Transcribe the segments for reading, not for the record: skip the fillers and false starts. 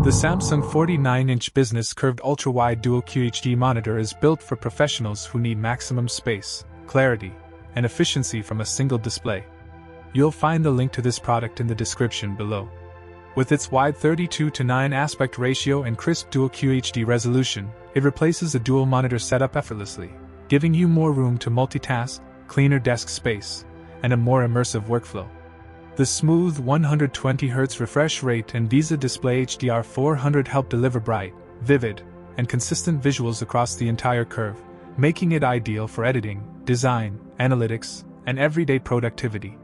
The Samsung 49-inch business curved ultra-wide dual QHD monitor is built for professionals who need maximum space, clarity, and efficiency from a single display. You'll find the link to this product in the description below. With its wide 32:9 aspect ratio and crisp dual QHD resolution, it replaces a dual monitor setup effortlessly, giving you more room to multitask, cleaner desk space, and a more immersive workflow. The smooth 120Hz refresh rate and VISA Display HDR 400 help deliver bright, vivid, and consistent visuals across the entire curve, making it ideal for editing, design, analytics, and everyday productivity.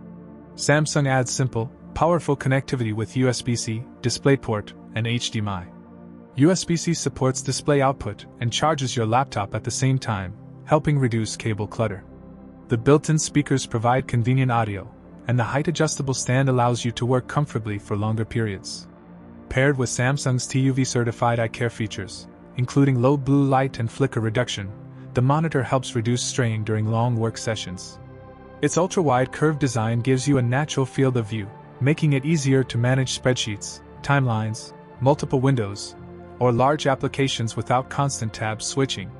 Samsung adds simple, powerful connectivity with USB-C, DisplayPort, and HDMI. USB-C supports display output and charges your laptop at the same time, helping reduce cable clutter. The built-in speakers provide convenient audio, and the height-adjustable stand allows you to work comfortably for longer periods. Paired with Samsung's TUV-certified eye care features, including low blue light and flicker reduction, the monitor helps reduce strain during long work sessions. Its ultra-wide curved design gives you a natural field of view, making it easier to manage spreadsheets, timelines, multiple windows, or large applications without constant tab switching.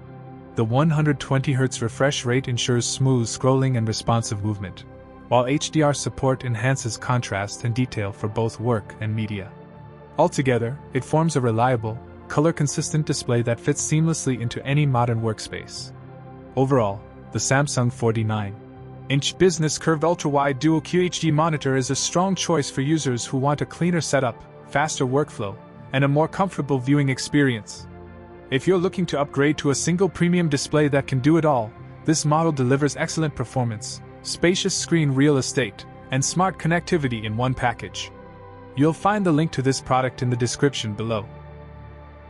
The 120Hz refresh rate ensures smooth scrolling and responsive movement, while HDR support enhances contrast and detail for both work and media. Altogether, it forms a reliable, color-consistent display that fits seamlessly into any modern workspace. Overall, the Samsung 49-inch business curved ultra-wide dual QHD monitor is a strong choice for users who want a cleaner setup, faster workflow, and a more comfortable viewing experience. If you're looking to upgrade to a single premium display that can do it all, this model delivers excellent performance, spacious screen real estate, and smart connectivity in one package. You'll find the link to this product in the description below.